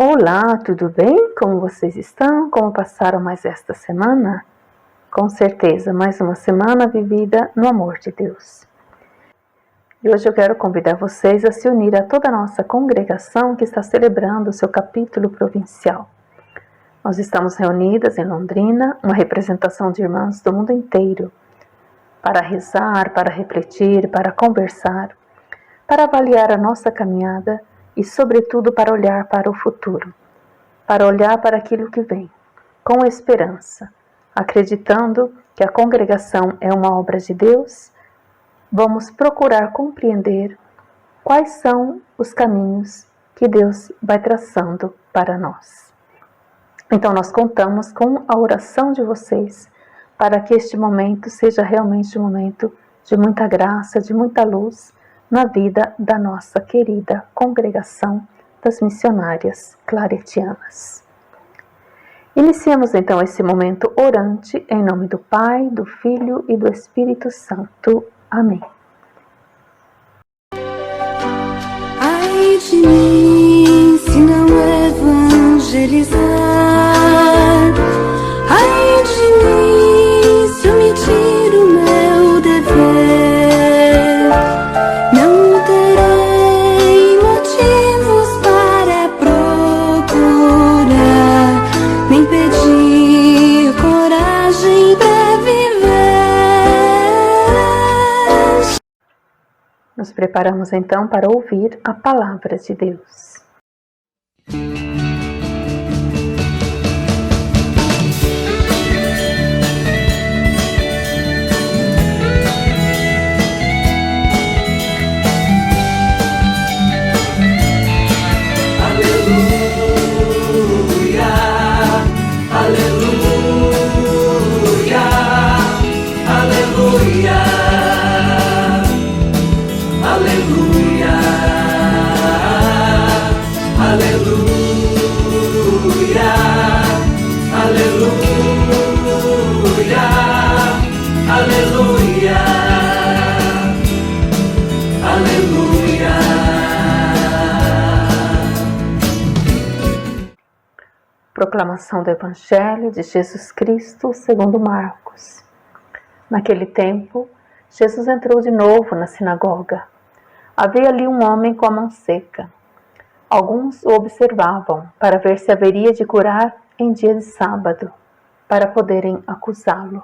Olá, tudo bem? Como vocês estão? Como passaram mais esta semana? Com certeza, mais uma semana vivida no amor de Deus. E hoje eu quero convidar vocês a se unir a toda a nossa congregação que está celebrando o seu capítulo provincial. Nós estamos reunidas em Londrina, uma representação de irmãs do mundo inteiro, para rezar, para refletir, para conversar, para avaliar a nossa caminhada e, sobretudo, para olhar para o futuro, para olhar para aquilo que vem, com esperança, acreditando que a congregação é uma obra de Deus. Vamos procurar compreender quais são os caminhos que Deus vai traçando para nós. Então nós contamos com a oração de vocês para que este momento seja realmente um momento de muita graça, de muita luz na vida da nossa querida congregação das missionárias claretianas. Iniciemos então esse momento orante em nome do Pai, do Filho e do Espírito Santo. Amém. Ai de mim, se não evangelizar. Ai de mim, se omitir o meu dever. Não terei motivos para procurar, nem pedir coragem para viver. Nos preparamos então para ouvir a palavra de Deus. Proclamação do Evangelho de Jesus Cristo segundo Marcos. Naquele tempo, Jesus entrou de novo na sinagoga. Havia ali um homem com a mão seca. Alguns o observavam para ver se haveria de curar em dia de sábado, para poderem acusá-lo.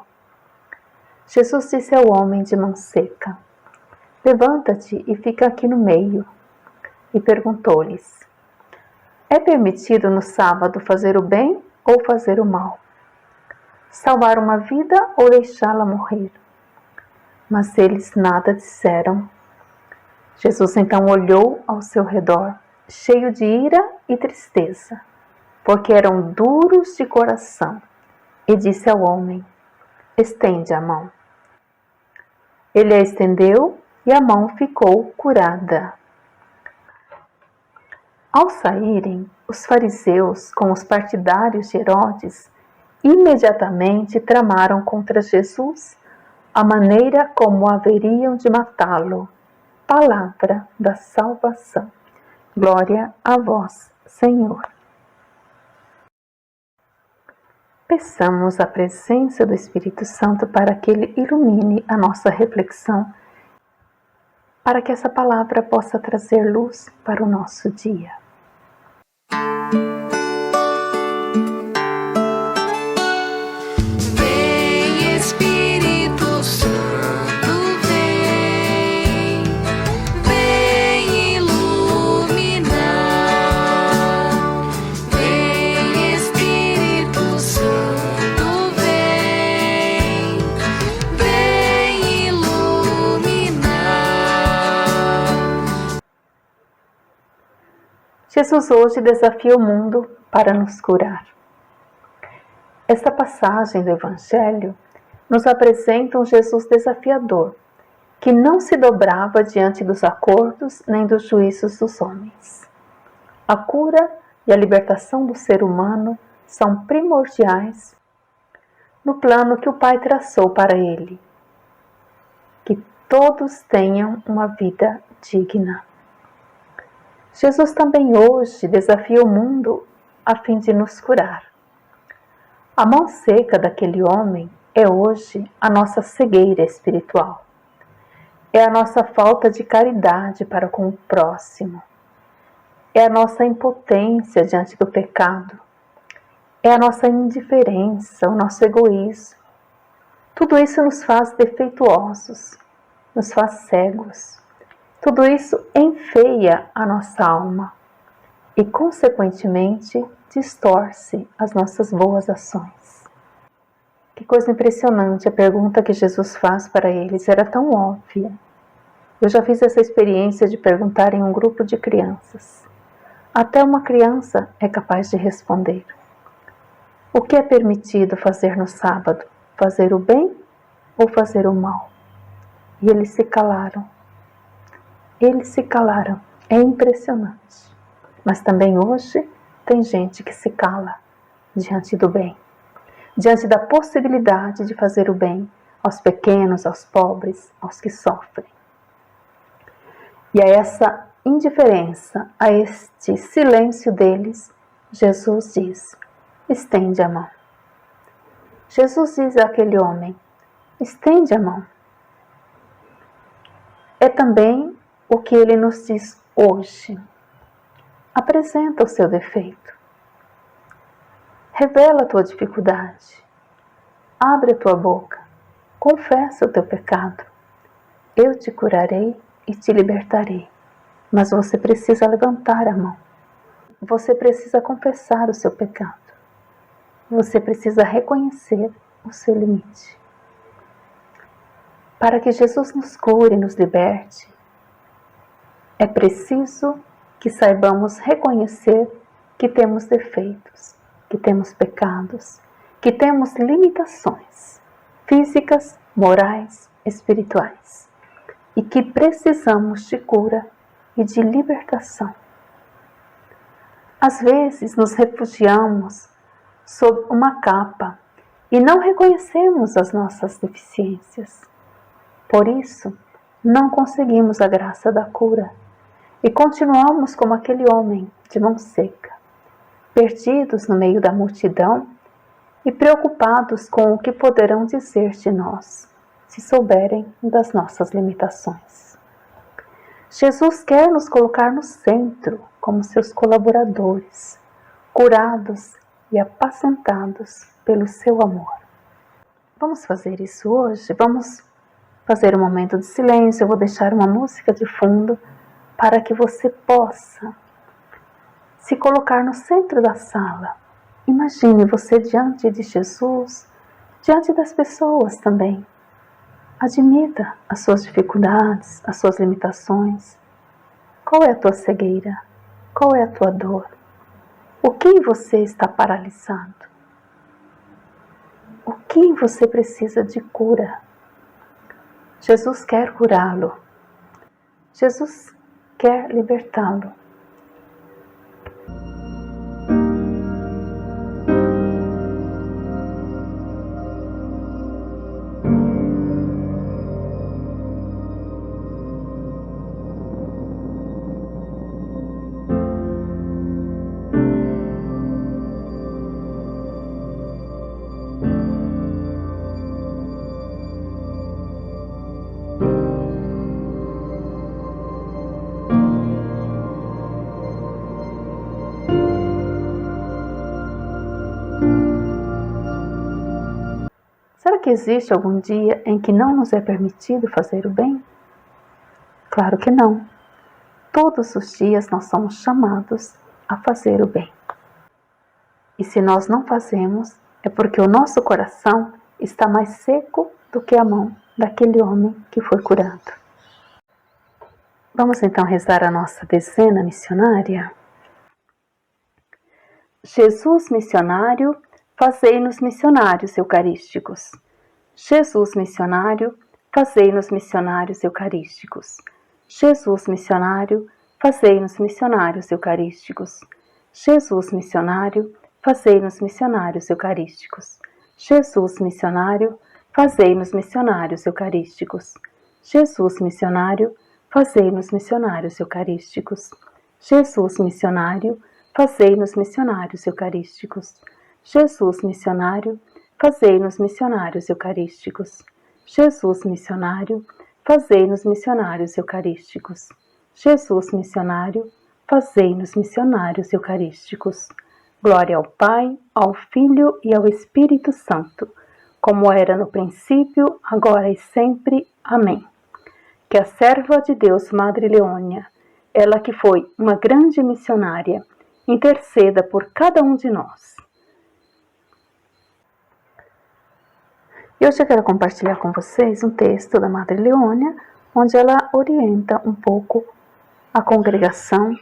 Jesus disse ao homem de mão seca: "Levanta-te e fica aqui no meio." E perguntou-lhes: "É permitido no sábado fazer o bem ou fazer o mal? Salvar uma vida ou deixá-la morrer?" Mas eles nada disseram. Jesus então olhou ao seu redor, cheio de ira e tristeza, porque eram duros de coração, e disse ao homem: "Estende a mão." Ele a estendeu e a mão ficou curada. Ao saírem, os fariseus, com os partidários de Herodes, imediatamente tramaram contra Jesus a maneira como haveriam de matá-lo. Palavra da salvação. Glória a vós, Senhor. Peçamos a presença do Espírito Santo para que Ele ilumine a nossa reflexão, para que essa palavra possa trazer luz para o nosso dia. Vem, Espírito Santo, vem, vem iluminar. Vem, Espírito Santo, vem, vem iluminar. Jesus hoje desafia o mundo para nos curar. Esta passagem do Evangelho nos apresenta um Jesus desafiador, que não se dobrava diante dos acordos nem dos juízos dos homens. A cura e a libertação do ser humano são primordiais no plano que o Pai traçou para ele, que todos tenham uma vida digna. Jesus também hoje desafia o mundo a fim de nos curar. A mão seca daquele homem é hoje a nossa cegueira espiritual. É a nossa falta de caridade para com o próximo. É a nossa impotência diante do pecado. É a nossa indiferença, o nosso egoísmo. Tudo isso nos faz defeituosos, nos faz cegos. Tudo isso enfeia a nossa alma e, consequentemente, distorce as nossas boas ações. Que coisa impressionante, a pergunta que Jesus faz para eles era tão óbvia. Eu já fiz essa experiência de perguntar em um grupo de crianças. Até uma criança é capaz de responder. O que é permitido fazer no sábado? Fazer o bem ou fazer o mal? E eles se calaram. Eles se calaram. É impressionante. Mas também hoje tem gente que se cala diante do bem. Diante da possibilidade de fazer o bem aos pequenos, aos pobres, aos que sofrem. E a essa indiferença, a este silêncio deles, Jesus diz: estende a mão. Jesus diz àquele homem: estende a mão. É também o que ele nos diz hoje. Apresenta o seu defeito. Revela a tua dificuldade. Abre a tua boca. Confessa o teu pecado. Eu te curarei e te libertarei. Mas você precisa levantar a mão. Você precisa confessar o seu pecado. Você precisa reconhecer o seu limite. Para que Jesus nos cure e nos liberte, é preciso que saibamos reconhecer que temos defeitos, que temos pecados, que temos limitações físicas, morais, espirituais e que precisamos de cura e de libertação. Às vezes nos refugiamos sob uma capa e não reconhecemos as nossas deficiências. Por isso, não conseguimos a graça da cura e continuamos como aquele homem de mão seca, perdidos no meio da multidão e preocupados com o que poderão dizer de nós, se souberem das nossas limitações. Jesus quer nos colocar no centro como seus colaboradores, curados e apacentados pelo seu amor. Vamos fazer isso hoje? Vamos fazer um momento de silêncio. Eu vou deixar uma música de fundo para que você possa se colocar no centro da sala. Imagine você diante de Jesus, diante das pessoas também. Admita as suas dificuldades, as suas limitações. Qual é a tua cegueira? Qual é a tua dor? O que em você está paralisado? O que em você precisa de cura? Jesus quer curá-lo. Jesus quer libertá-lo. Será que existe algum dia em que não nos é permitido fazer o bem? Claro que não. Todos os dias nós somos chamados a fazer o bem. E se nós não fazemos, é porque o nosso coração está mais seco do que a mão daquele homem que foi curado. Vamos então rezar a nossa dezena missionária? Jesus missionário, fazei-nos missionários eucarísticos. Jesus missionário, fazei-nos missionários eucarísticos. Jesus missionário, fazei-nos missionários eucarísticos. Jesus missionário, fazei-nos missionários eucarísticos. Jesus missionário, fazei-nos missionários eucarísticos. Jesus missionário, fazei-nos missionários eucarísticos. Jesus missionário, fazei-nos missionários eucarísticos. Jesus missionário, fazei-nos missionários eucarísticos. Jesus missionário, fazei-nos missionários eucarísticos. Jesus missionário, fazei-nos missionários eucarísticos. Glória ao Pai, ao Filho e ao Espírito Santo, como era no princípio, agora e sempre. Amém. Que a serva de Deus, Madre Leônia, ela que foi uma grande missionária, interceda por cada um de nós. E hoje eu quero compartilhar com vocês um texto da Madre Leônia, onde ela orienta um pouco a congregação,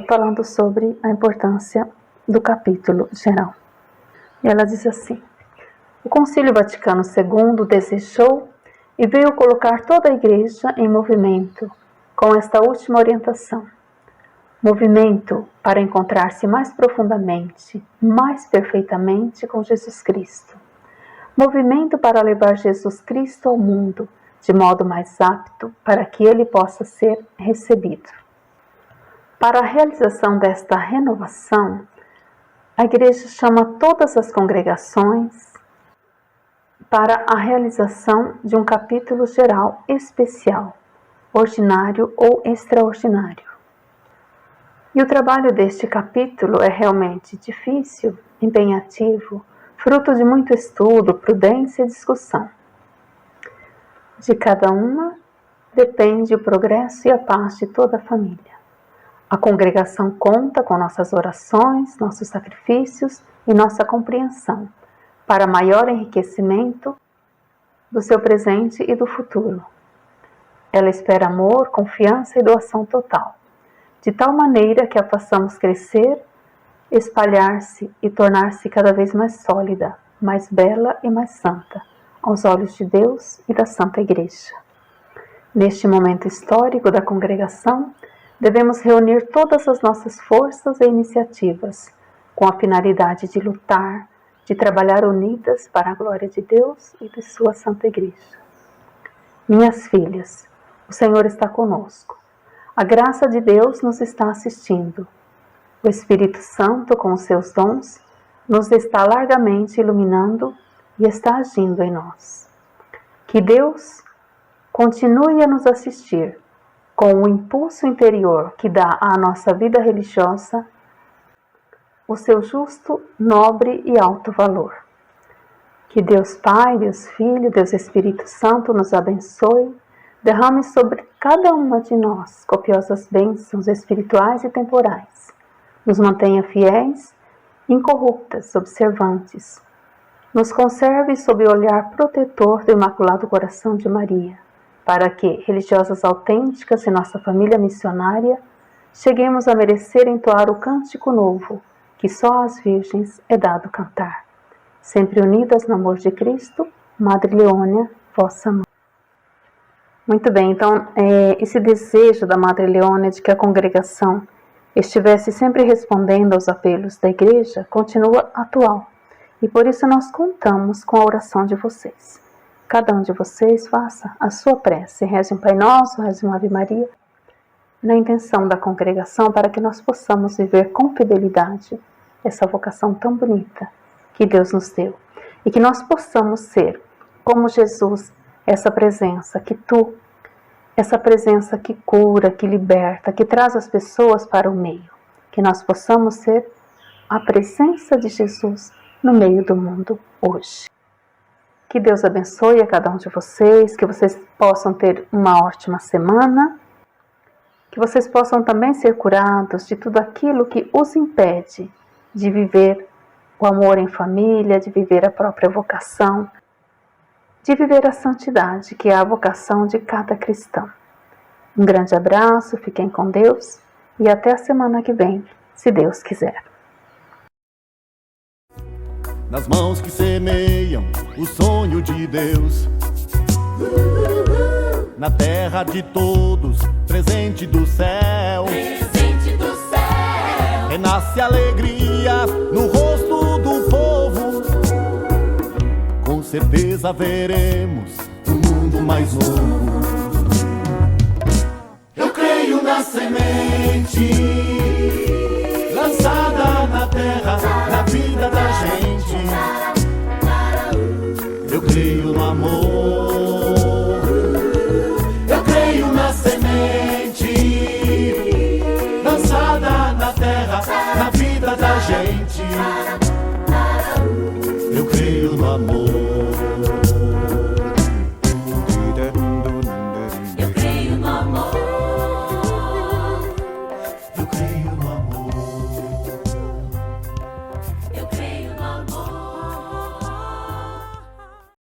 falando sobre a importância do capítulo geral. E ela diz assim: o Concílio Vaticano II desejou e veio colocar toda a Igreja em movimento com esta última orientação. Movimento para encontrar-se mais profundamente, mais perfeitamente com Jesus Cristo. Movimento para levar Jesus Cristo ao mundo de modo mais apto para que ele possa ser recebido. Para a realização desta renovação, a Igreja chama todas as congregações para a realização de um capítulo geral especial, ordinário ou extraordinário. E o trabalho deste capítulo é realmente difícil, empenhativo, fruto de muito estudo, prudência e discussão. De cada uma depende o progresso e a paz de toda a família. A congregação conta com nossas orações, nossos sacrifícios e nossa compreensão para maior enriquecimento do seu presente e do futuro. Ela espera amor, confiança e doação total, de tal maneira que a façamos crescer, espalhar-se e tornar-se cada vez mais sólida, mais bela e mais santa, aos olhos de Deus e da Santa Igreja. Neste momento histórico da congregação, devemos reunir todas as nossas forças e iniciativas, com a finalidade de lutar, de trabalhar unidas para a glória de Deus e de sua Santa Igreja. Minhas filhas, o Senhor está conosco. A graça de Deus nos está assistindo. O Espírito Santo, com os seus dons, nos está largamente iluminando e está agindo em nós. Que Deus continue a nos assistir com o impulso interior que dá à nossa vida religiosa o seu justo, nobre e alto valor. Que Deus Pai, Deus Filho, Deus Espírito Santo nos abençoe, derrame sobre cada uma de nós copiosas bênçãos espirituais e temporais, nos mantenha fiéis, incorruptas, observantes, nos conserve sob o olhar protetor do Imaculado Coração de Maria, para que, religiosas autênticas e nossa família missionária, cheguemos a merecer entoar o cântico novo, que só às virgens é dado cantar. Sempre unidas no amor de Cristo, Madre Leônia, vossa mãe. Muito bem, então, esse desejo da Madre Leônia de que a congregação estivesse sempre respondendo aos apelos da Igreja continua atual. E por isso nós contamos com a oração de vocês. Cada um de vocês faça a sua prece, reze um Pai Nosso, reze uma Ave Maria, na intenção da congregação, para que nós possamos viver com fidelidade essa vocação tão bonita que Deus nos deu. E que nós possamos ser, como Jesus, essa presença que cura, que liberta, que traz as pessoas para o meio. Que nós possamos ser a presença de Jesus no meio do mundo hoje. Que Deus abençoe a cada um de vocês, que vocês possam ter uma ótima semana, que vocês possam também ser curados de tudo aquilo que os impede de viver o amor em família, de viver a própria vocação, de viver a santidade, que é a vocação de cada cristão. Um grande abraço, fiquem com Deus e até a semana que vem, se Deus quiser. Nas mãos que semeiam o sonho de Deus, na terra de todos, presente do céu, renasce alegria no rosto do povo. Com certeza veremos um mundo mais novo. Eu creio na semente, na vida da gente. Eu creio no amor, eu creio na semente lançada na terra, na vida da gente. Eu creio no amor.